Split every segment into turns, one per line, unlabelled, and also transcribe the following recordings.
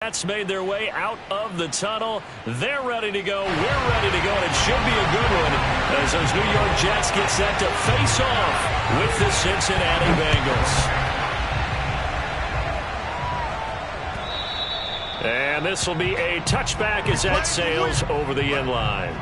Jets made their way out of the tunnel. They're ready to go. We're ready to go, and it should be a good one as those New York Jets get set to face off with the Cincinnati Bengals. And this will be a touchback as that sails over the end line.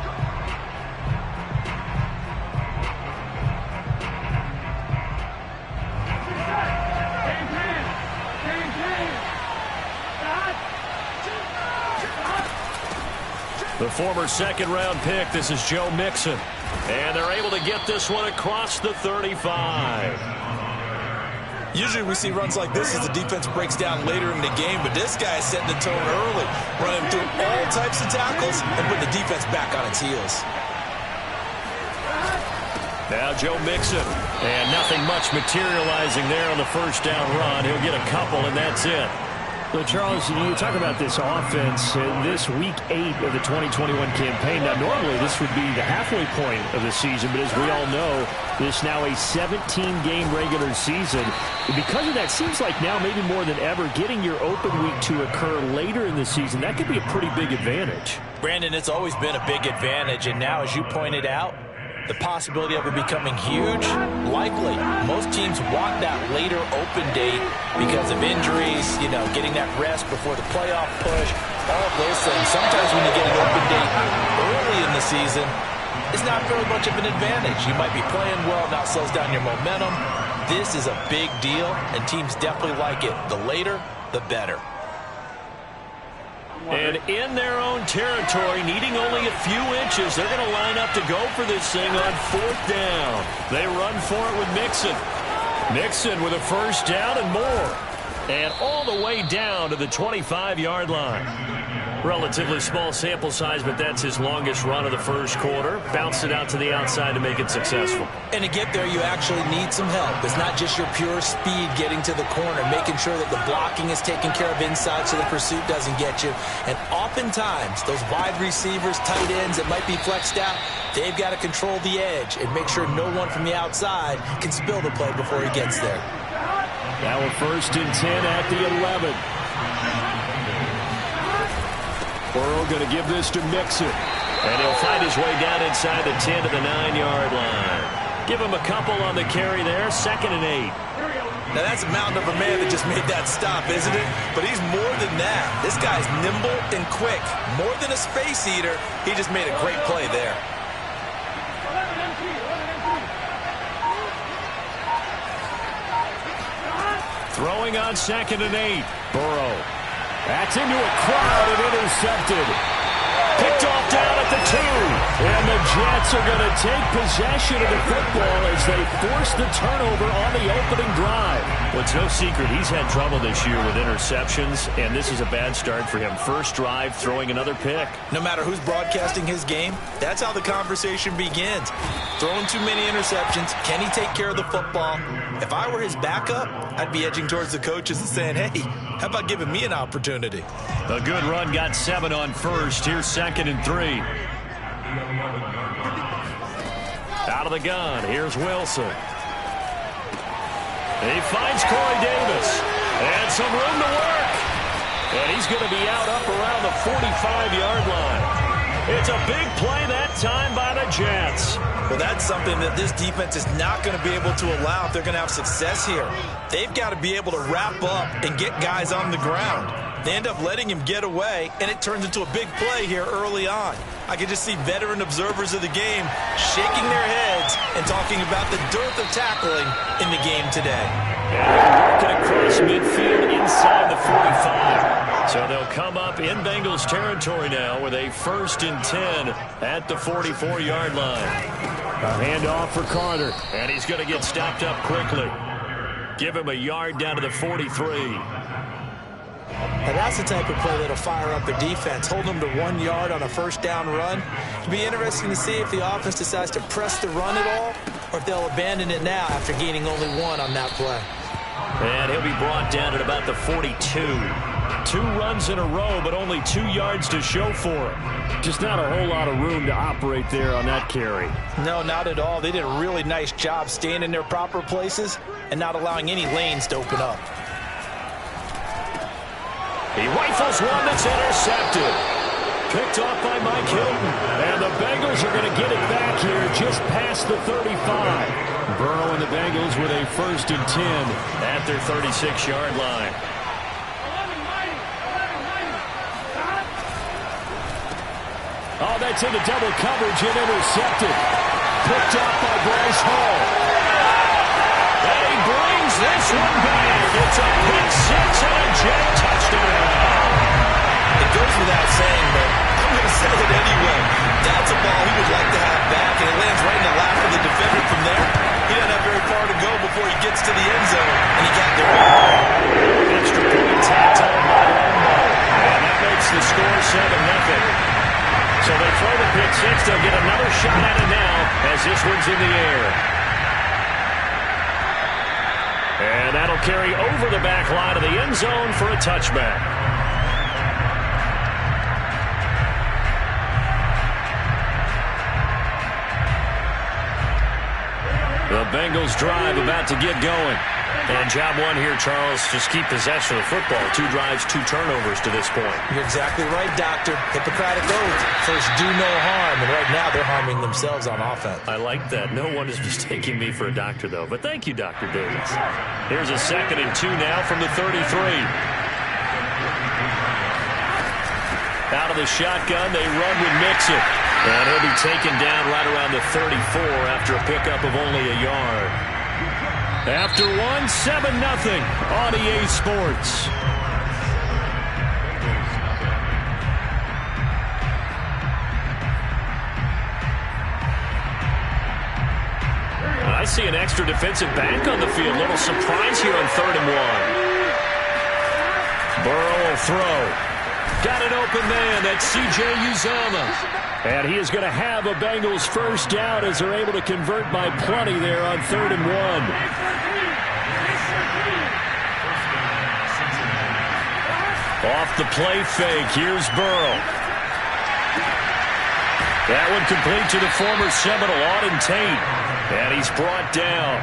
The former second-round pick, this is Joe Mixon. And they're able to get this one across the 35.
Usually we see runs like this as the defense breaks down later in the game, but this guy is setting the tone early, running through all types of tackles and putting the defense back on its heels.
Now Joe Mixon, and nothing much materializing there on the first down run. He'll get a couple, and that's it.
So, Charles, you talk about this offense in this Week 8 of the 2021 campaign. Now, normally this would be the halfway point of the season, but as we all know, this now a 17-game regular season. And because of that, seems like now maybe more than ever, getting your open week to occur later in the season, that could be a pretty big advantage.
Brandon, it's always been a big advantage, and now, as you pointed out, the possibility of it becoming huge, likely. Most teams want that later open date because of injuries, getting that rest before the playoff push, all of those things. Sometimes when you get an open date early in the season, it's not very much of an advantage. You might be playing well, now slows down your momentum. This is a big deal, and teams definitely like it. The later, the better.
And in their own territory, needing only a few inches, they're going to line up to go for this thing on fourth down. They run for it with Mixon. Mixon with a first down and more. And all the way down to the 25-yard line. Relatively small sample size, but that's his longest run of the first quarter. Bounced it out to the outside to make it successful.
And to get there, you actually need some help. It's not just your pure speed getting to the corner, making sure that the blocking is taken care of inside so the pursuit doesn't get you. And oftentimes, those wide receivers, tight ends that might be flexed out, they've got to control the edge and make sure no one from the outside can spill the play before he gets there.
Now a 1st and 10 at the 11. Burrow going to give this to Mixon. And he'll find his way down inside the 10 to the 9-yard line. Give him a couple on the carry there. 2nd and 8.
Now that's a mountain of a man that just made that stop, isn't it? But he's more than that. This guy's nimble and quick. More than a space eater, he just made a great play there.
Throwing on 2nd and 8. Burrow. That's into a crowd and intercepted. Picked off down at the 2. And the Jets are going to take possession of the football as they force the turnover on the opening drive. Well, it's no secret he's had trouble this year with interceptions, and this is a bad start for him. First drive, throwing another pick.
No matter who's broadcasting his game, that's how the conversation begins. Throwing too many interceptions. Can he take care of the football? If I were his backup, I'd be edging towards the coaches and saying, hey, how about giving me an opportunity?
A good run, got 7 on first. Here's 2nd and 3. Out of the gun, here's Wilson. He finds Corey Davis. And some room to work. And he's going to be out up around the 45-yard line. It's a big play that time by the Jets.
Well, that's something that this defense is not going to be able to allow if they're going to have success here. They've got to be able to wrap up and get guys on the ground. They end up letting him get away, and it turns into a big play here early on. I can just see veteran observers of the game shaking their heads and talking about the dearth of tackling in the game today.
And working across midfield inside the 45. So they'll come up in Bengals territory now with a 1st and 10 at the 44-yard line. A handoff for Carter. And he's going to get stopped up quickly. Give him a yard down to the 43.
And that's the type of play that'll fire up a defense. Hold them to 1 yard on a first down run. It'll be interesting to see if the offense decides to press the run at all or if they'll abandon it now after gaining only 1 on that play.
And he'll be brought down at about the 42. 2 runs in a row, but only 2 yards to show for it. Just not a whole lot of room to operate there on that carry.
No, not at all. They did a really nice job staying in their proper places and not allowing any lanes to open up.
He rifles one that's intercepted. Picked off by Mike Hilton. And the Bengals are going to get it back here just past the 35. Burrow and the Bengals with a 1st and 10 at their 36-yard line. Oh, that's into double coverage and intercepted. Picked off by Bryce Hall. And he brings this one back. It's a pick six and a jet touchdown.
It goes without saying, but I'm going to say it anyway. That's a ball he would like to have back, and it lands right in the lap of the defender from there. He doesn't have very far to go before he gets to the end zone, and he got there.
Extra point tacked on by Lambo. And that makes the score 7-0. So they throw the pick six. They'll get another shot at it now as this one's in the air. And that'll carry over the back line of the end zone for a touchback. The Bengals drive about to get going. And job one here, Charles, just keep possession of the football. 2 drives, 2 turnovers to this point.
You're exactly right, Doctor. Hippocratic oath. First, do no harm. And right now, they're harming themselves on offense.
I like that. No one is mistaking me for a doctor, though. But thank you, Dr. Davis. Here's a 2nd and 2 now from the 33. Out of the shotgun, they run with Mixon. And he'll be taken down right around the 34 after a pickup of only a yard. After 7-0 on EA Sports. I see an extra defensive back on the field. Little surprise here on 3rd and 1. Burrow will throw. Got an open man. That's C.J. Uzomah. And he is going to have a Bengals 1st down as they're able to convert by plenty there on 3rd and 1. Off the play fake. Here's Burrow. That one complete to the former Seminole, Auden Tate. And he's brought down.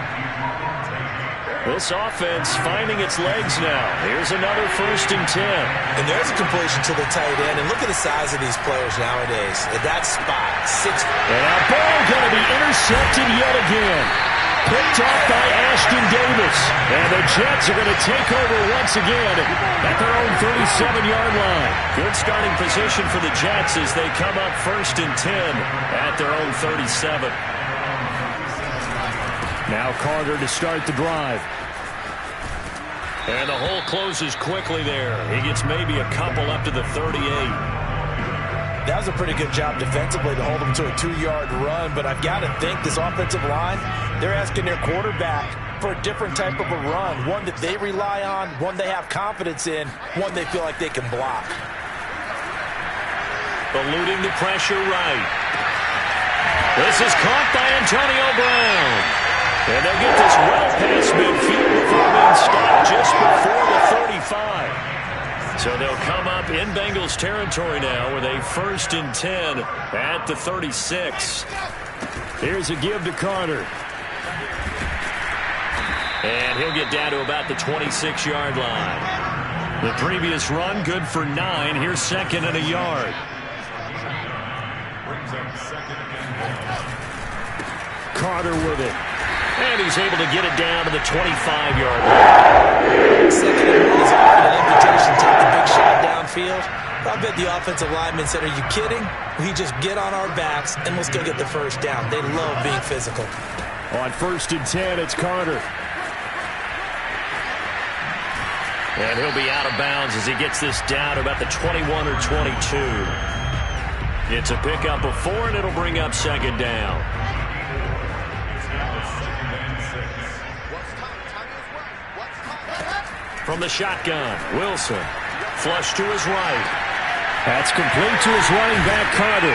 This offense finding its legs now. Here's another 1st and 10.
And there's a completion to the tight end. And look at the size of these players nowadays. At that spot, 6.
And now Burrow going to be intercepted yet again. Picked off by Ashton Davis. And the Jets are going to take over once again at their own 37-yard line. Good starting position for the Jets as they come up 1st and 10 at their own 37. Now Carter to start the drive. And the hole closes quickly there. He gets maybe a couple up to the 38.
That was a pretty good job defensively to hold him to a 2-yard run, but I've got to think this offensive line, they're asking their quarterback for a different type of a run, one that they rely on, one they have confidence in, one they feel like they can block.
Eluding the pressure right. This is caught by Antonio Brown. And they'll get this well past midfield before being stopped just before the 35. So they'll come up in Bengals territory now with a 1st and 10 at the 36. Here's a give to Carter. And he'll get down to about the 26-yard line. The previous run good for 9. Here's 2nd and a yard. Carter with it. And he's able to get it down to the 25-yard line.
2nd and 1 is offered an invitation to take the big shot downfield. I bet the offensive lineman said, are you kidding? We just get on our backs and let's go get the 1st down. They love being physical.
On 1st and 10, it's Carter. And he'll be out of bounds as he gets this down to about the 21 or 22. It's a pickup of 4, and it'll bring up 2nd down. From the shotgun, Wilson. Flush to his right. That's complete to his running back, Carter.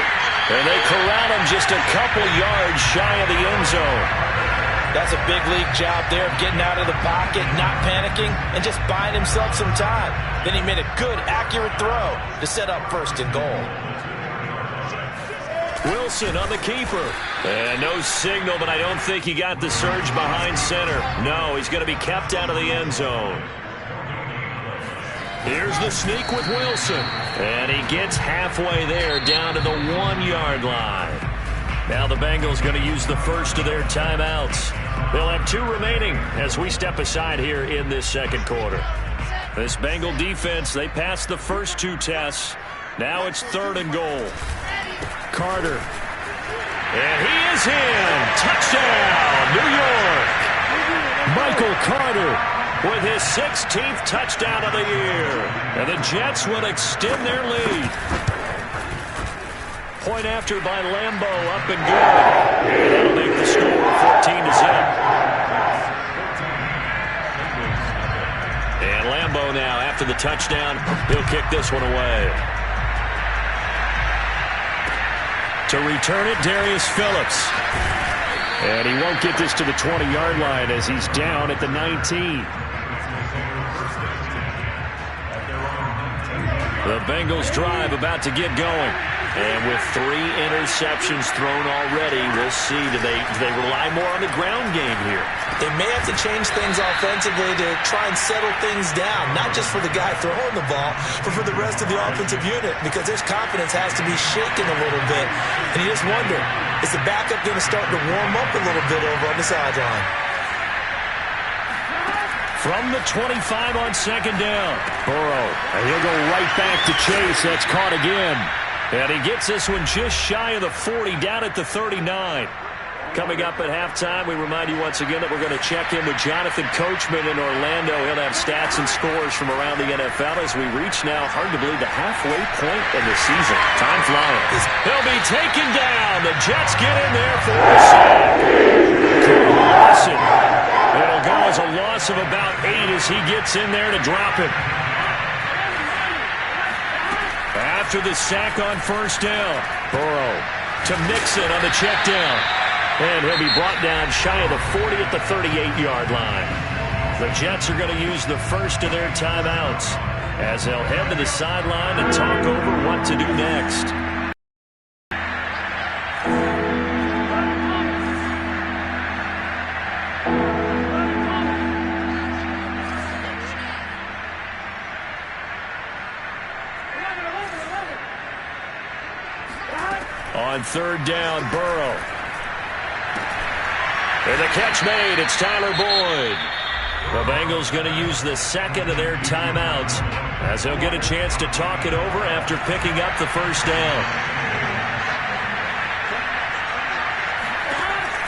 And they corral him just a couple yards shy of the end zone.
That's a big league job there of getting out of the pocket, not panicking, and just buying himself some time. Then he made a good, accurate throw to set up 1st and goal.
Wilson on the keeper. And no signal, but I don't think he got the surge behind center. No, he's going to be kept out of the end zone. Here's the sneak with Wilson. And he gets halfway there down to the 1-yard line. Now the Bengals going to use the first of their timeouts. They'll have 2 remaining as we step aside here in this second quarter. This Bengal defense, they passed the first 2 tests. Now it's 3rd and goal. Carter. And he is in. Touchdown, New York. Michael Carter with his 16th touchdown of the year. And the Jets will extend their lead. Point after by Lambeau, up and good. And that'll make the score 14-0. And Lambeau now, after the touchdown, he'll kick this one away. To return it, Darius Phillips. And he won't get this to the 20-yard line as he's down at the 19. The Bengals drive about to get going. And with 3 interceptions thrown already, we'll see. Do they rely more on the ground game here?
They may have to change things offensively to try and settle things down, not just for the guy throwing the ball, but for the rest of the offensive unit, because his confidence has to be shaken a little bit. And you just wonder, is the backup going to start to warm up a little bit over on the sideline?
From the 25 on 2nd down, Burrow. And he'll go right back to Chase. That's caught again. And he gets this one just shy of the 40, down at the 39. Coming up at halftime, we remind you once again that we're going to check in with Jonathan Coachman in Orlando. He'll have stats and scores from around the NFL as we reach now, hard to believe, the halfway point of the season. Time flying. He'll be taken down. The Jets get in there for a sack. Cooper Lawson. It'll go as a loss of about 8 as he gets in there to drop him. After the sack on 1st down, Burrow to Mixon on the check down. And he'll be brought down shy of the 40 at the 38-yard line. The Jets are going to use the first of their timeouts as they'll head to the sideline and talk over what to do next. On 3rd down, Burrow. And the catch made. It's Tyler Boyd. The Bengals going to use the second of their timeouts as they'll get a chance to talk it over after picking up the 1st down.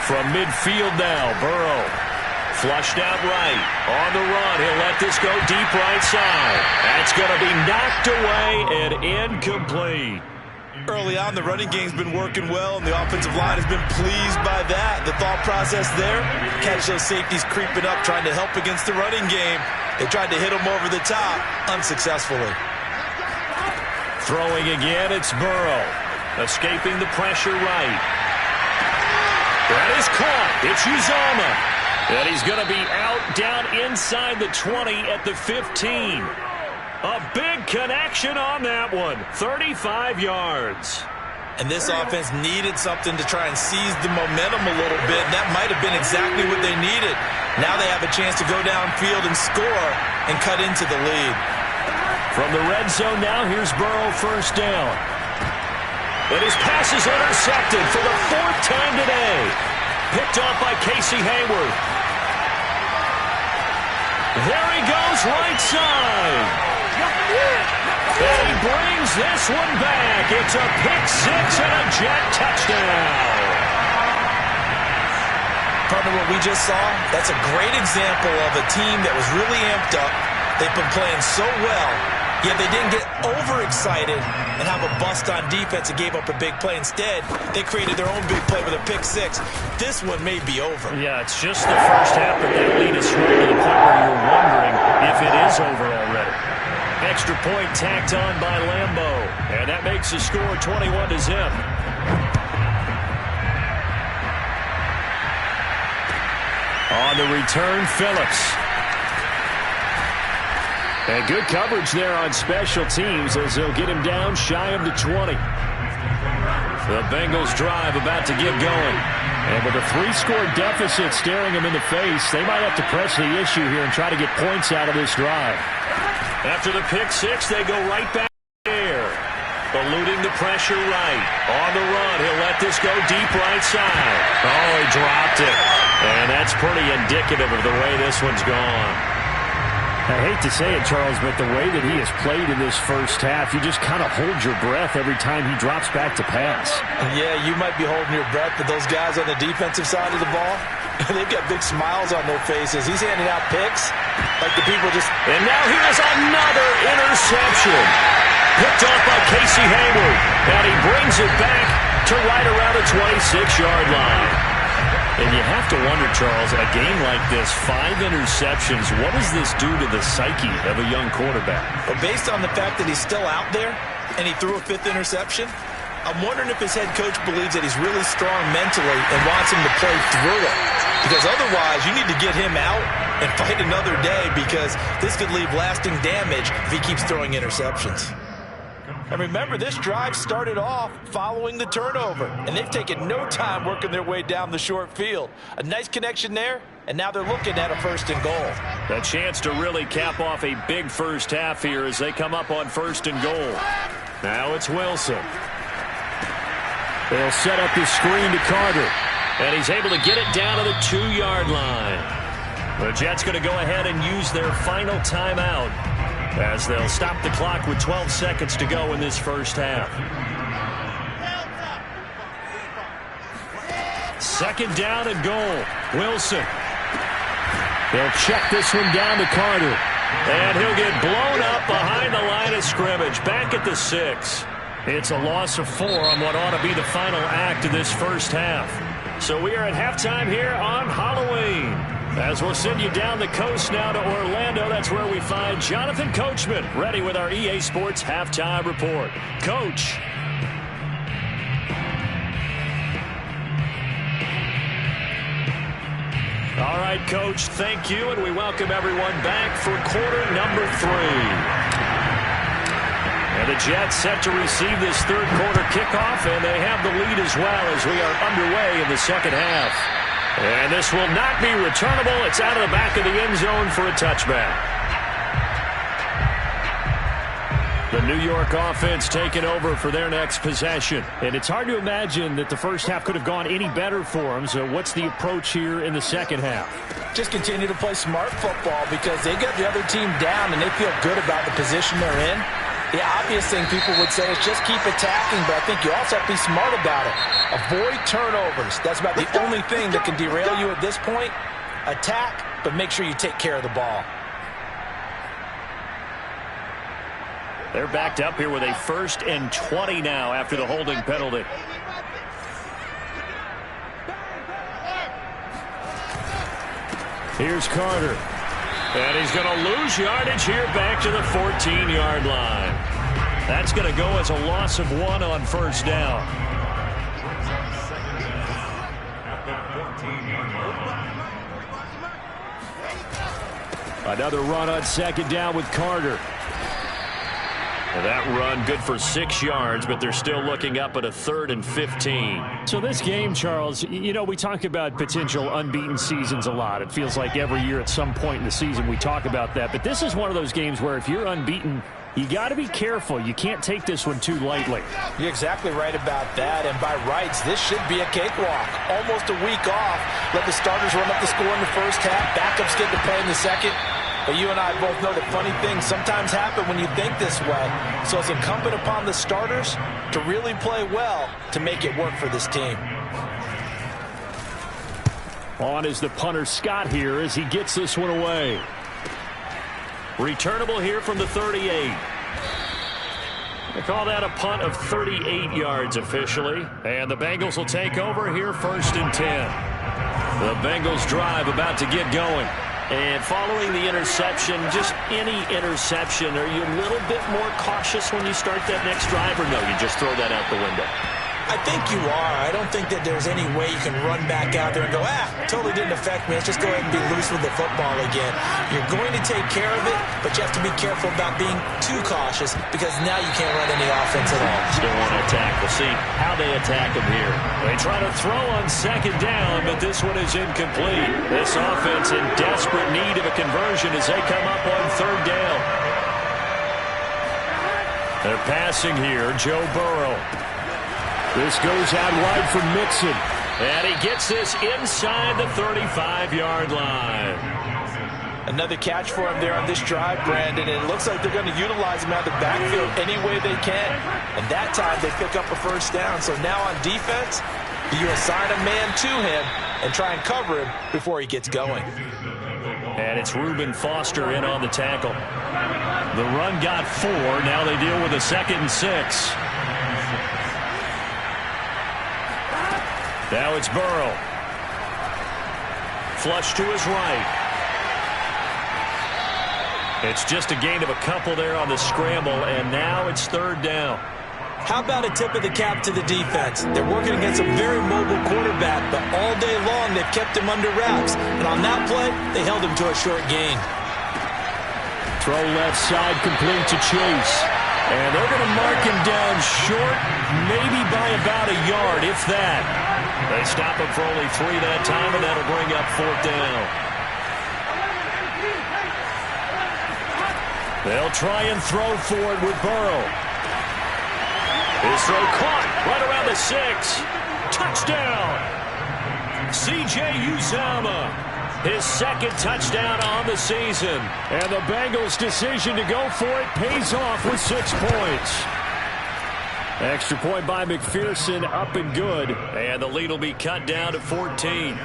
From midfield now, Burrow. Flushed out right. On the run, he'll let this go deep right side. That's going to be knocked away and incomplete.
Early on, the running game's been working well, and the offensive line has been pleased by that. The thought process there, catch those safeties creeping up, trying to help against the running game. They tried to hit them over the top, unsuccessfully.
Throwing again, it's Burrow. Escaping the pressure right. That is caught. It's Uzomah. And he's going to be out down inside the 20 at the 15. A big connection on that one. 35 yards.
And this offense needed something to try and seize the momentum a little bit. And that might have been exactly what they needed. Now they have a chance to go downfield and score and cut into the lead.
From the red zone now, here's Burrow 1st down. And his pass is intercepted for the 4th time today. Picked off by Casey Hayward. There he goes, right side. And he brings this one back. It's a pick-6 and a Jet touchdown.
Partner, what we just saw, that's a great example of a team that was really amped up. They've been playing so well, yet they didn't get overexcited and have a bust on defense and gave up a big play. Instead, they created their own big play with a pick-6. This one may be over.
Yeah, it's just the first half, but that lead is swung to the point where you're wondering if it is over already. Extra point tacked on by Lambeau. And that makes the score 21-0. On the return, Phillips. And good coverage there on special teams as they'll get him down shy of the 20. The Bengals drive about to get going. And with a 3-score deficit staring them in the face, they might have to press the issue here and try to get points out of this drive. After the pick six, they go right back there. Eluding the pressure right. On the run, he'll let this go deep right side. Oh, he dropped it. And that's pretty indicative of the way this one's gone.
I hate to say it, Charles, but the way that he has played in this first half, you just kind of hold your breath every time he drops back to pass.
Yeah, you might be holding your breath, but those guys on the defensive side of the ball, they've got big smiles on their faces. He's handing out picks like the people just...
And now here's another interception. Picked off by Casey Hayward. And he brings it back to right around the 26-yard line. And you have to wonder, Charles, a game like this, 5 interceptions, what does this do to the psyche of a young quarterback?
But based on the fact that he's still out there and he threw a 5th interception, I'm wondering if his head coach believes that he's really strong mentally and wants him to play through it. Because otherwise, you need to get him out and fight another day, because this could leave lasting damage if he keeps throwing interceptions. And remember, this drive started off following the turnover, and they've taken no time working their way down the short field. A nice connection there, and now they're looking at a 1st and goal.
A chance to really cap off a big first half here as they come up on 1st and goal. Now it's Wilson. They'll set up the screen to Carter, and he's able to get it down to the 2-yard line. The Jets going to go ahead and use their final timeout, as they'll stop the clock with 12 seconds to go in this first half. 2nd down and goal. Wilson. They'll check this one down to Carter. And he'll get blown up behind the line of scrimmage. Back at the 6. It's a loss of 4 on what ought to be the final act of this first half. So we are at halftime here on Halloween. As we'll send you down the coast now to Orlando, that's where we find Jonathan Coachman, ready with our EA Sports Halftime Report. Coach. All right, Coach, thank you, and we welcome everyone back for quarter number 3. And the Jets set to receive this third quarter kickoff, and they have the lead as well as we are underway in the second half. And this will not be returnable. It's out of the back of the end zone for a touchback. The New York offense taking over for their next possession. And it's hard to imagine that the first half could have gone any better for them. So what's the approach here in the second half?
Just continue to play smart football, because they got the other team down and they feel good about the position they're in. The obvious thing people would say is just keep attacking, but I think you also have to be smart about it. Avoid turnovers. That's about the only thing that can derail you at this point. Attack, but make sure you take care of the ball.
They're backed up here with a 1st and 20 now after the holding penalty. Here's Carter. And he's going to lose yardage here back to the 14-yard line. That's going to go as a loss of 1 on 1st down. Another run on 2nd down with Carter. And that run good for 6 yards, but they're still looking up at a 3rd and 15.
So this game, Charles, you know, we talk about potential unbeaten seasons a lot. It feels like every year at some point in the season we talk about that. But this is one of those games where if you're unbeaten, you got to be careful. You can't take this one too lightly.
You're exactly right about that. And by rights, this should be a cakewalk. Almost a week off. Let the starters run up the score in the first half. Backups get to play in the second. But you and I both know that funny things sometimes happen when you think this way. So it's incumbent upon the starters to really play well to make it work for this team.
On is the punter Scott here as he gets this one away.
Returnable here from the 38. They call that a punt of 38 yards officially. And the Bengals will take over here 1st and 10. The Bengals drive about to get going. And following the interception, just any interception, are you a little bit more cautious when you start that next drive, or no, you just throw that out the window?
I think you are. I don't think that there's any way you can run back out there and go, totally didn't affect me. Let's just go ahead and be loose with the football again. You're going to take care of it, but you have to be careful about being too cautious, because now you can't run any offense at all.
Still want to attack. We'll see how they attack him here. They try to throw on 2nd down, but this one is incomplete. This offense in desperate need of a conversion as they come up on 3rd down. They're passing here. Joe Burrow.
This goes out wide for Mixon.
And he gets this inside the 35-yard line.
Another catch for him there on this drive, Brandon. And it looks like they're going to utilize him out of the backfield any way they can. And that time they pick up a first down. So now on defense, you assign a man to him and try and cover him before he gets going.
And it's Reuben Foster in on the tackle. The run got 4. Now they deal with a 2nd and 6. Now it's Burrow. Flush to his right. It's just a gain of a couple there on the scramble, and now it's 3rd down.
How about a tip of the cap to the defense? They're working against a very mobile quarterback, but all day long they've kept him under wraps. And on that play, they held him to a short gain.
Throw left side, complete to Chase.
And they're going to mark him down short, maybe by about a yard, if that. They stop him for only 3 that time, and that'll bring up 4th down. They'll try and throw for it with Burrow. His throw caught right around the 6. Touchdown. C.J. Uzomah. His 2nd touchdown on the season.
And the Bengals' decision to go for it pays off with 6 points. Extra point by McPherson, up and good.
And the lead will be cut down to 14.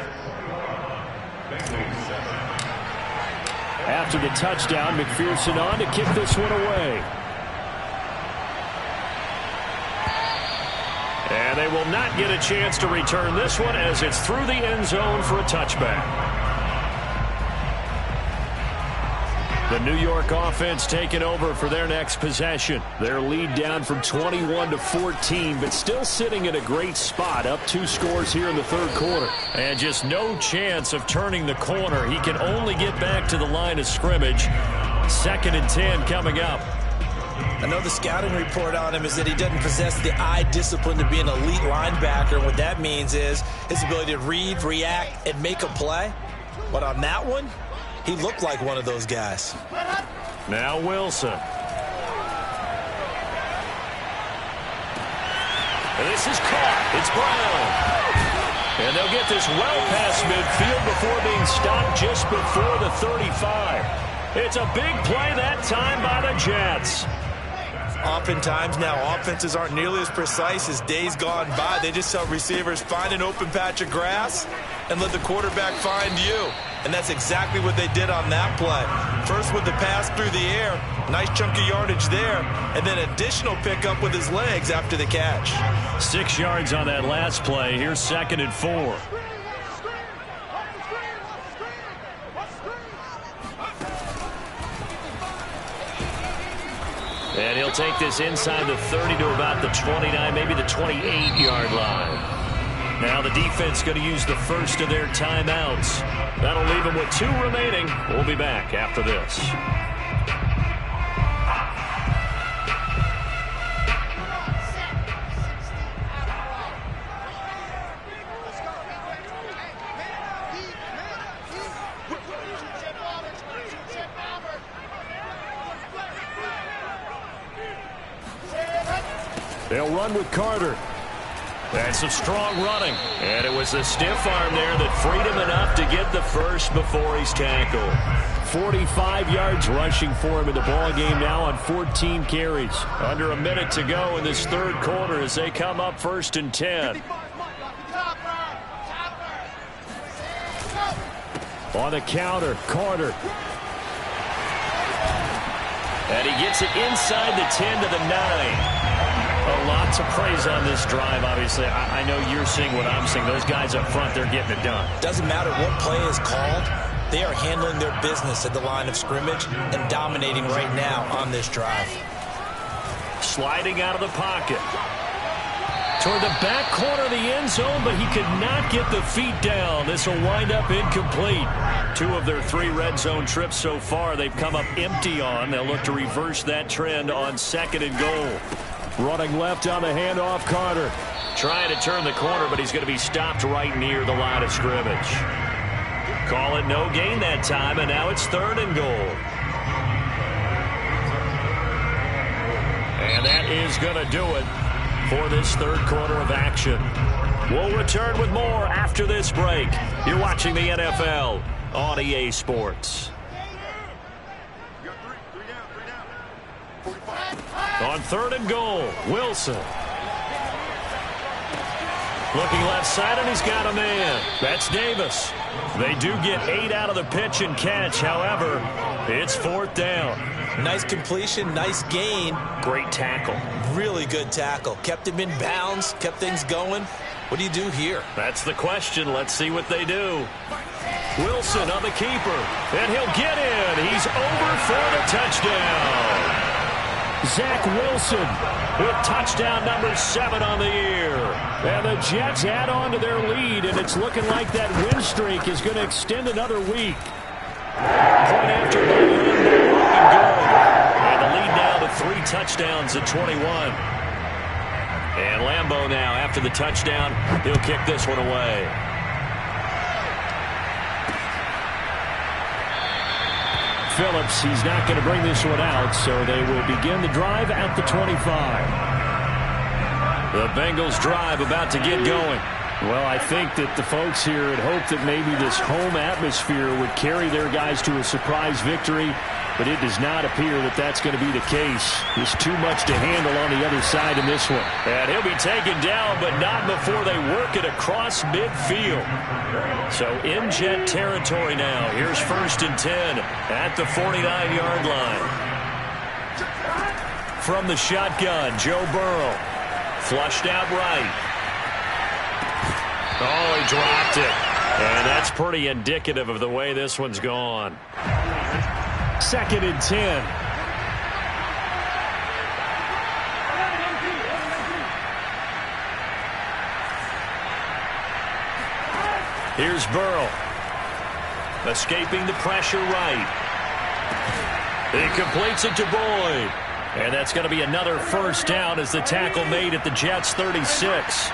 After the touchdown, McPherson on to kick this one away.
And they will not get a chance to return this one as it's through the end zone for a touchback. The New York offense taking over for their next possession. Their lead down from 21 to 14, but still sitting in a great spot, up 2 scores here in the 3rd quarter. And just no chance of turning the corner. He can only get back to the line of scrimmage. 2nd and 10 coming up.
I know the scouting report on him is that he doesn't possess the eye discipline to be an elite linebacker. What that means is his ability to read, react, and make a play. But on that one, he looked like one of those guys.
Now Wilson. And this is caught. It's Brown. And they'll get this well past midfield before being stopped just before the 35. It's a big play that time by the Jets.
Oftentimes now offenses aren't nearly as precise as days gone by. They just tell receivers, find an open patch of grass and let the quarterback find you. And that's exactly what they did on that play. First with the pass through the air, nice chunk of yardage there, and then additional pickup with his legs after the catch.
6 yards on that last play. Here's 2nd and 4. And he'll take this inside the 30 to about the 29, maybe the 28-yard line. Now the defense going to use the first of their timeouts. That'll leave them with 2 remaining. We'll be back after this.
They'll run with Carter.
That's some strong running. And it was the stiff arm there that freed him enough to get the first before he's tackled.
45 yards rushing for him in the ball game now on 14 carries.
Under a minute to go in this 3rd quarter as they come up 1st and 10.
On the counter, Carter.
And he gets it inside the 10 to the 9. Lots of praise on this drive, obviously. I know you're seeing what I'm seeing. Those guys up front, they're getting it done.
Doesn't matter what play is called. They are handling their business at the line of scrimmage and dominating right now on this drive.
Sliding out of the pocket. Toward the back corner of the end zone, but he could not get the feet down. This will wind up incomplete. 2 of their 3 red zone trips so far, they've come up empty on. They'll look to reverse that trend on 2nd and goal.
Running left on the handoff, Carter.
Trying to turn the corner, but he's going to be stopped right near the line of scrimmage. Call it no gain that time, and now it's 3rd and goal. And that is going to do it for this third quarter of action. We'll return with more after this break. You're watching the NFL on EA Sports. On 3rd and goal, Wilson. Looking left side, and he's got a man. That's Davis. They do get 8 out of the pitch and catch. However, it's 4th down.
Nice completion, nice gain.
Great tackle.
Really good tackle. Kept him in bounds, kept things going. What do you do here?
That's the question. Let's see what they do. Wilson on the keeper, and he'll get in. He's over for the touchdown. Zach Wilson with touchdown number 7 on the year. And the Jets add on to their lead, and it's looking like that win streak is going to extend another week. Point after goal, looking good. And the lead now to 3 touchdowns at 21. And Lambeau now, after the touchdown, he'll kick this one away. Phillips, he's not going to bring this one out, so they will begin the drive at the 25. The Bengals drive about to get going. Well, I think that the folks here had hoped that maybe this home atmosphere would carry their guys to a surprise victory, but it does not appear that that's going to be the case. There's too much to handle on the other side in this one. And he'll be taken down, but not before they work it across midfield. So in Jet territory now. Here's 1st and 10 at the 49-yard line. From the shotgun, Joe Burrow. Flushed out right. Oh, he dropped it. And that's pretty indicative of the way this one's gone. 2nd and 10. Here's Burrow. Escaping the pressure right. He completes it to Boyd. And that's going to be another 1st down as the tackle made at the Jets' 36.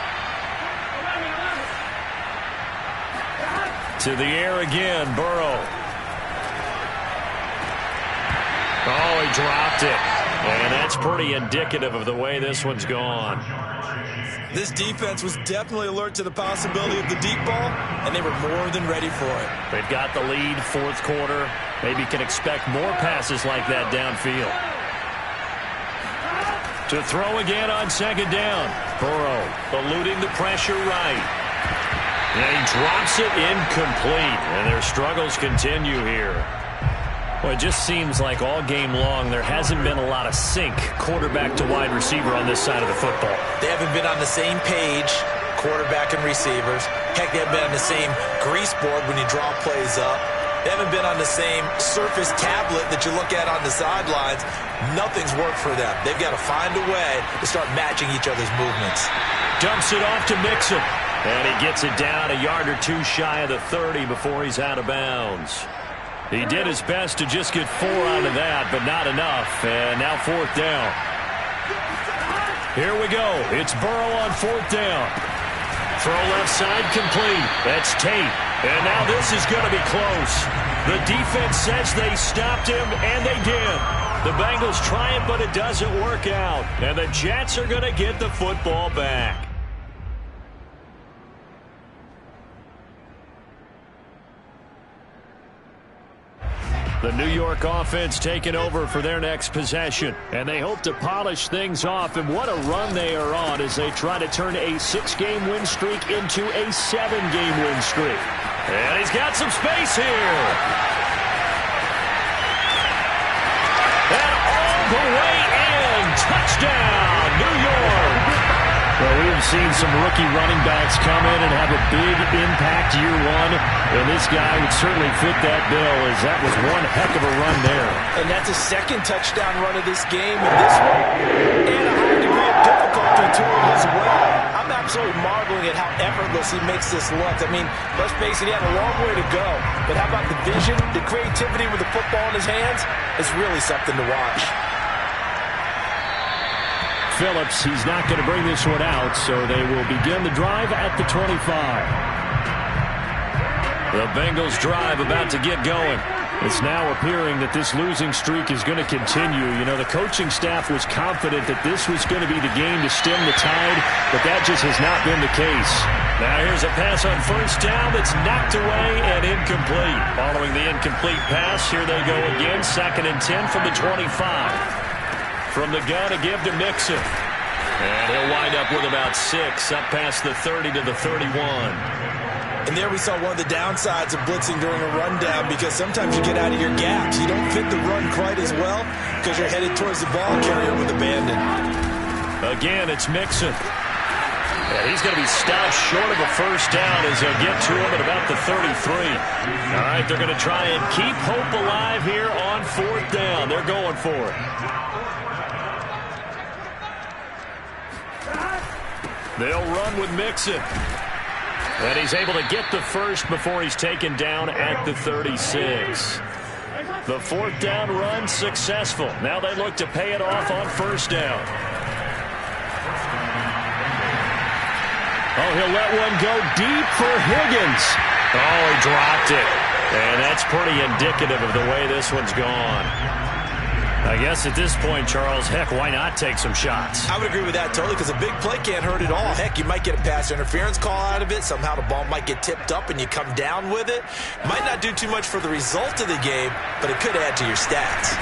To the air again, Burrow. Oh, he dropped it. And that's pretty indicative of the way this one's gone.
This defense was definitely alert to the possibility of the deep ball, and they were more than ready for it.
They've got the lead, 4th quarter. Maybe can expect more passes like that downfield. To throw again on 2nd down. Burrow eluding the pressure right. And he drops it incomplete. And their struggles continue here. Well, it just seems like all game long there hasn't been a lot of sync quarterback to wide receiver on this side of the football.
They haven't been on the same page, quarterback and receivers. Heck, they haven't been on the same grease board when you draw plays up. They haven't been on the same surface tablet that you look at on the sidelines. Nothing's worked for them. They've got to find a way to start matching each other's movements.
Dumps it off to Mixon. And he gets it down a yard or 2 shy of the 30 before he's out of bounds. He did his best to just get 4 out of that, but not enough. And now 4th down. Here we go. It's Burrow on 4th down. Throw left side complete. That's Tate. And now this is going to be close. The defense says they stopped him, and they did. The Bengals try it, but it doesn't work out. And the Jets are going to get the football back. The New York offense taking over for their next possession. And they hope to polish things off. And what a run they are on as they try to turn a 6-game win streak into a 7-game win streak. And he's got some space here. And all the way in. Touchdown, New York. Well, we have seen some rookie running backs come in and have a big impact year one, and this guy would certainly fit that bill, as that was one heck of a run there.
And that's a 2nd touchdown run of this game, and this one, and a high degree of difficulty to it as well. I'm absolutely marveling at how effortless he makes this look. I mean, let's face it, he had a long way to go, but how about the vision, the creativity with the football in his hands? It's really something to watch.
Phillips, he's not going to bring this one out, so they will begin the drive at the 25. The Bengals drive about to get going.
It's now appearing that this losing streak is going to continue. You know, the coaching staff was confident that this was going to be the game to stem the tide, but that just has not been the case.
Now here's a pass on first down that's knocked away and incomplete. Following the incomplete pass, here they go again. 2nd and 10 from the 25. From the gun, a give to Mixon. And he'll wind up with about 6, up past the 30 to the 31.
And there we saw one of the downsides of blitzing during a rundown, because sometimes you get out of your gaps. You don't fit the run quite as well because you're headed towards the ball carrier with abandon.
Again, it's Mixon. And he's going to be stopped short of a first down as they'll get to him at about the 33. All right, they're going to try and keep hope alive here on 4th down. They're going for it. They'll run with Mixon. And he's able to get the first before he's taken down at the 36. The 4th down run successful. Now they look to pay it off on first down. Oh, he'll let one go deep for Higgins. Oh, he dropped it. And that's pretty indicative of the way this one's gone. I guess at this point, Charles, heck, why not take some shots?
I would agree with that totally, because a big play can't hurt at all. Heck, you might get a pass interference call out of it. Somehow the ball might get tipped up and you come down with it. Might not do too much for the result of the game, but it could add to your stats.